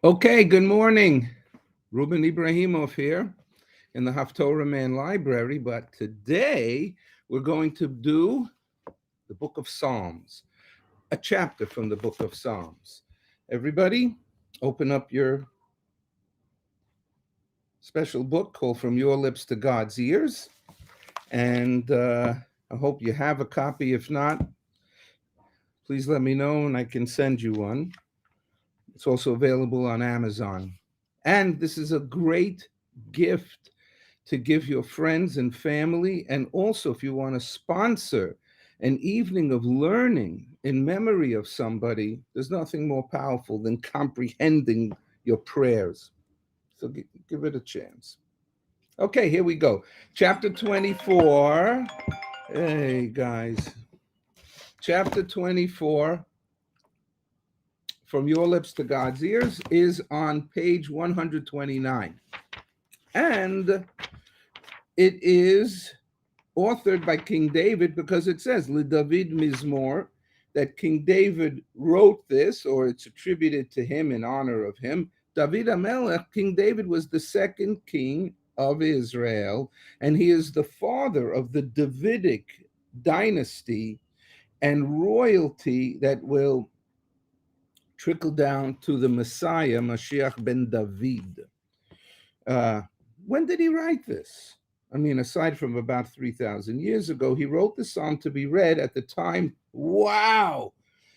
Okay, good morning. Ruben Ibrahimov here in the Haftorah Man Library, but today we're going to do the Book of Psalms, a chapter from the Book of Psalms. Everybody, open up your special book called From Your Lips to God's Ears, and I hope you have a copy. If not, please let me know and I can send you one. It's also available on Amazon. And this is a great gift to give your friends and family. And also, if you want to sponsor an evening of learning in memory of somebody, there's nothing more powerful than comprehending your prayers. So give it a chance. Okay, here we go. Chapter 24. Hey, guys. Chapter 24, From Your Lips to God's Ears, is on page 129. And it is authored by King David because it says LeDavid Mizmor, that King David wrote this, or it's attributed to him in honor of him. David HaMelech, King David, was the second king of Israel, and he is the father of the Davidic dynasty and royalty that will trickle down to the Messiah, Mashiach ben David. When did he write this? I mean, aside from about 3,000 years ago, he wrote the psalm to be read at the time, wow,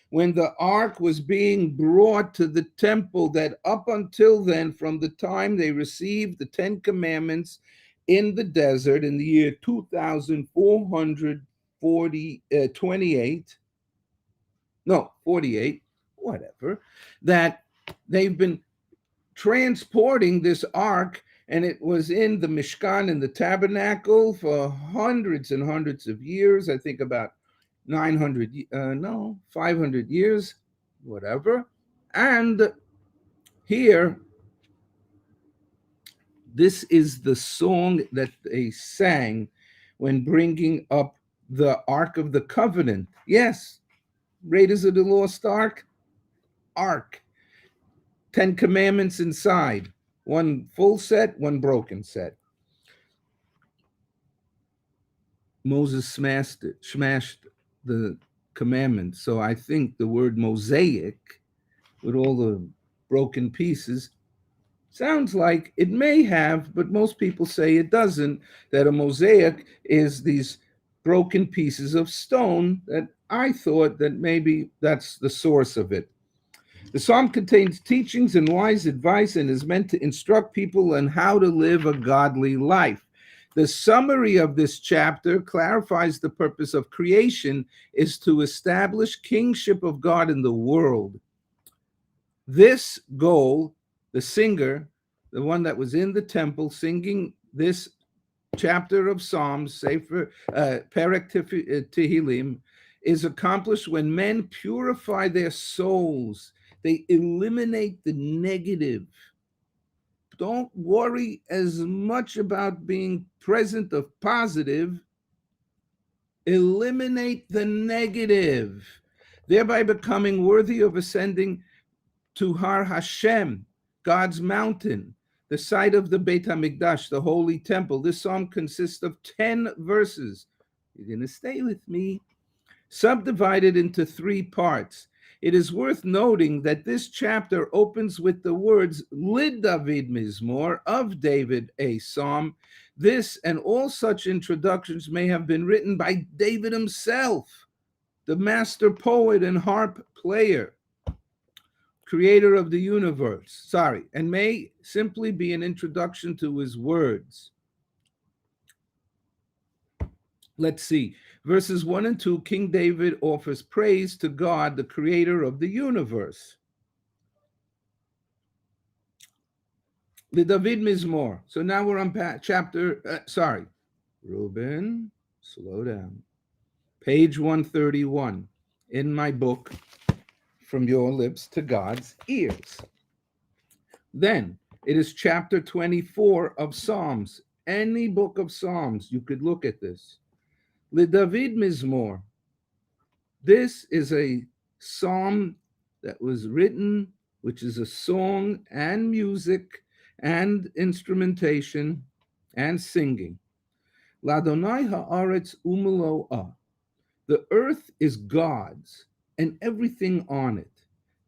when the ark was being brought to the temple, that up until then, from the time they received the Ten Commandments in the desert in the year 48, whatever, that they've been transporting this ark, and it was in the Mishkan, in the tabernacle, for hundreds and hundreds of years. I think about 500 years, whatever. And here, this is the song that they sang when bringing up the Ark of the Covenant. Yes, Raiders of the Lost Ark, Ark. 10 Commandments inside. One full set, one broken set. Moses smashed the commandments. So I think the word mosaic, with all the broken pieces, sounds like it may have, but most people say it doesn't, that a mosaic is these broken pieces of stone, that I thought that maybe that's the source of it. The psalm contains teachings and wise advice and is meant to instruct people on how to live a godly life. The summary of this chapter clarifies the purpose of creation is to establish kingship of God in the world. This goal, the singer, the one that was in the temple singing this chapter of Psalms, Sefer Tehillim, is accomplished when men purify their souls. They eliminate the negative. Don't worry as much about being present of positive. Eliminate the negative, thereby becoming worthy of ascending to Har Hashem, God's mountain, the site of the Beit HaMikdash, the holy temple. This psalm consists of 10 verses. You're going to stay with me. Subdivided into 3 parts. It is worth noting that this chapter opens with the words Lid David Mizmor, of David, a psalm. This and all such introductions may have been written by David himself, the master poet and harp player, creator of the universe, and may simply be an introduction to his words. Let's see. Verses 1 and 2, King David offers praise to God, the creator of the universe. The David Mizmor. So now we're on Reuben, slow down. Page 131 in my book, From Your Lips to God's Ears. Then it is chapter 24 of Psalms. Any book of Psalms, you could look at this. LeDavid Mizmor. This is a psalm that was written which is a song and music and instrumentation and singing. Ladonai haaretz umeloah. The earth is God's and everything on it.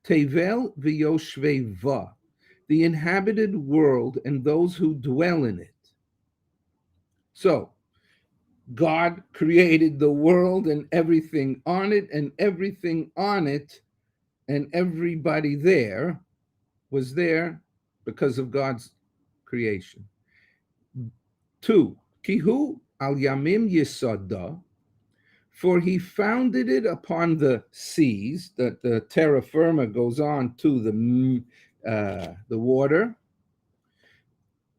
Tevel v'yoshveva, the inhabited world and those who dwell in it. So, God created the world and everything on it, and everything on it, and everybody there was there because of God's creation. 2. Kihu al yamim yisada, for he founded it upon the seas, that the terra firma goes on to the water.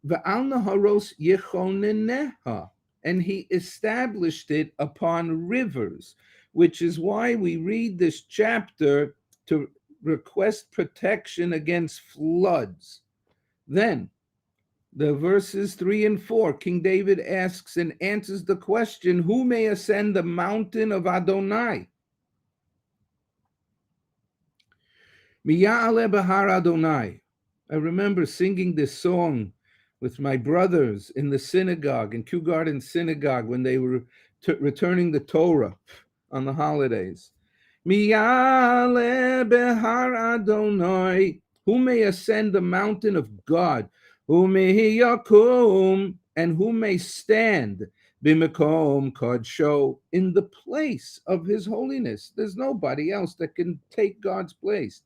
Ve'al naharos yechoneneha, and he established it upon rivers, which is why we read this chapter to request protection against floods. Then, the verses 3 and 4, King David asks and answers the question, who may ascend the mountain of Adonai? Miya'ale behar Adonai. I remember singing this song with my brothers in the synagogue, in Kew Garden Synagogue, when they were returning the Torah on the holidays. Miya'ale behar Adonai. Who may ascend the mountain of God? Who may yakum, and who may stand b'mekom kodsho, in the place of his holiness? There's nobody else that can take God's place.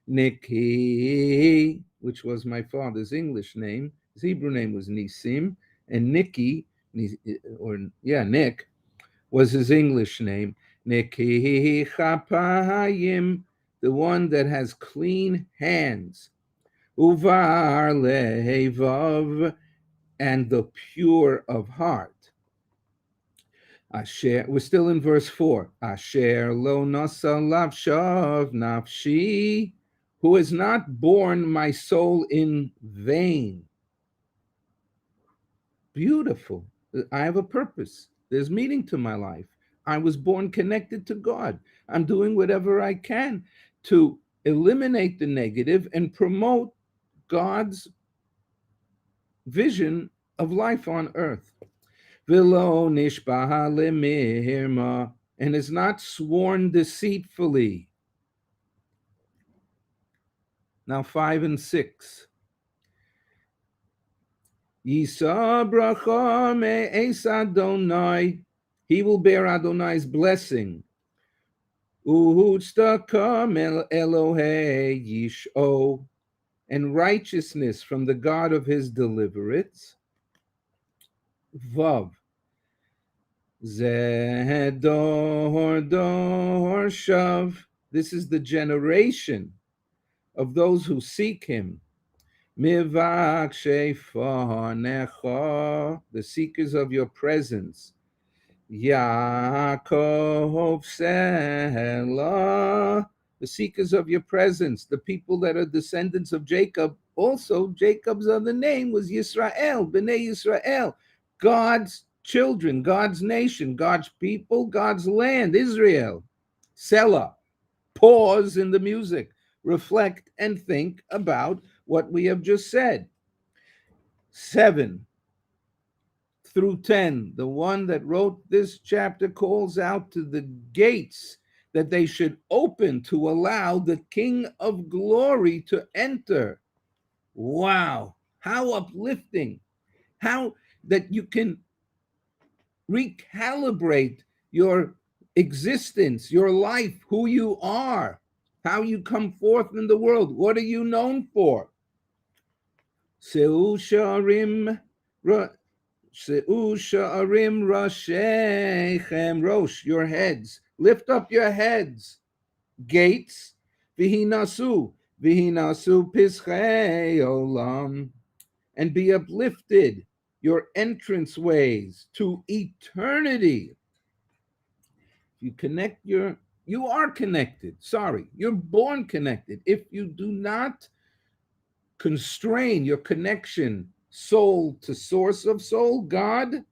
Nikki, which was my father's English name, his Hebrew name was Nisim, and Nick, was his English name. Nikki chapayim, the one that has clean hands. Uvar levav, and the pure of heart. Asher, we're still in verse 4. Asher lo nasa lavshav nafshi, who has not borne my soul in vain. Beautiful. I have a purpose. There's meaning to my life. I was born connected to God. I'm doing whatever I can to eliminate the negative and promote God's vision of life on earth. V'lo nishbaha lemirma, and is not sworn deceitfully. Now 5 and 6. Yisa bracha me'es Adonai, he will bear Adonai's blessing. Uhutztaka Elohei yisho, and righteousness from the God of his deliverance. Vav. Zeh dor dor shav. This is the generation of those who seek him. Mivak shefanecha, the seekers of your presence. Yaakov Selah, the seekers of your presence, the people that are descendants of Jacob. Also, Jacob's other name was Yisrael, Bnei Yisrael, God's children, God's nation, God's people, God's land, Israel. Selah, pause in the music, reflect and think about what we have just said. 7 through 10, the one that wrote this chapter calls out to the gates that they should open to allow the King of Glory to enter. Wow, how uplifting. How that you can recalibrate your existence, your life, who you are, how you come forth in the world. What are you known for? Seu sharim rashechem, rosh, your heads. Lift up your heads. Gates, vihinasu pischei olam, and be uplifted, your entrance ways to eternity. You are connected. Sorry, you're born connected. If you do not constrain your connection, soul to source of soul, God,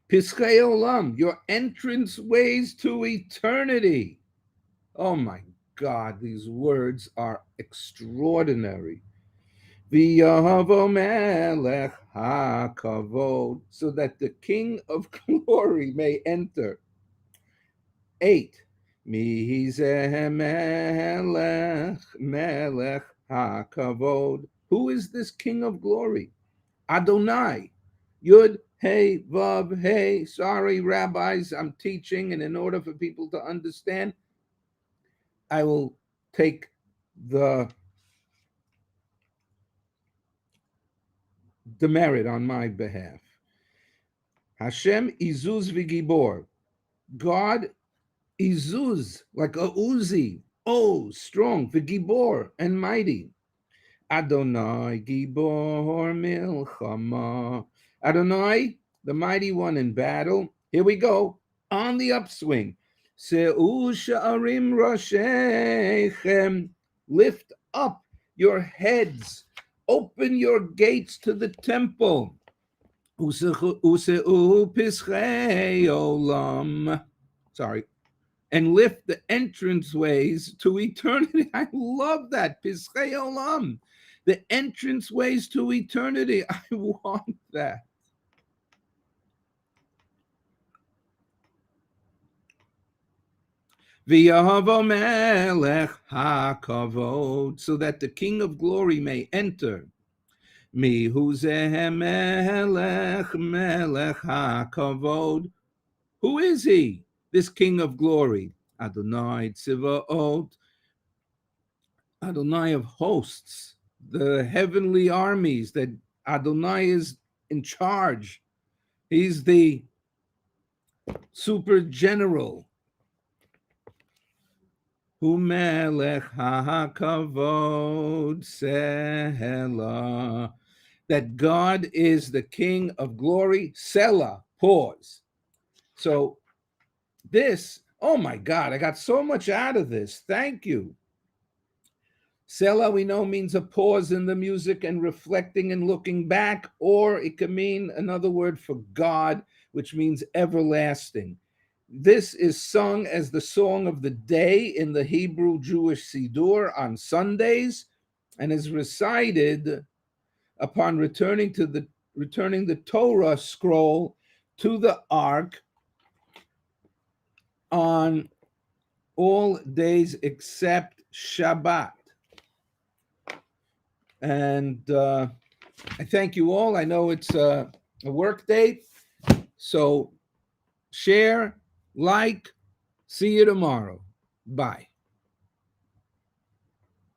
Pischei Olam, your entrance ways to eternity. Oh my God, these words are extraordinary. V'yavo melech hakavod, so that the King of glory may enter. 8. Mizeh melech hakavod. Who is this King of glory? Adonai. Yud, hey, vav, hey. Sorry, rabbis, I'm teaching, and in order for people to understand, I will take the demerit on my behalf. Hashem izuz v'gibor. God izuz, like a Uzi. Oh, strong, v'gibor, and mighty. Adonai gibor milchama. Adonai, the mighty one in battle. Here we go, on the upswing. Se'u sha'arim rashechem. Lift up your heads. Open your gates to the temple. Use'u pischei olam. Sorry. And lift the entranceways to eternity. I love that. Pischei olam. The entranceways to eternity. I want that. V'yahavo melech hakavod, so that the King of glory may enter. Mihuzeh melech hakavod. Who is he, this King of glory? Adonai Tzivaot, Adonai of hosts, the heavenly armies that Adonai is in charge. He's the super general. Hu melech hakavod Selah. That God is the King of glory. Selah, pause. So this, oh my God, I got so much out of this. Thank you. Selah, we know, means a pause in the music and reflecting and looking back, or it can mean another word for God, which means everlasting. This is sung as the song of the day in the Hebrew Jewish siddur on Sundays, and is recited upon returning the Torah scroll to the ark on all days except Shabbat. And I thank you all. I know it's a work day, so share, like. See you tomorrow. Bye.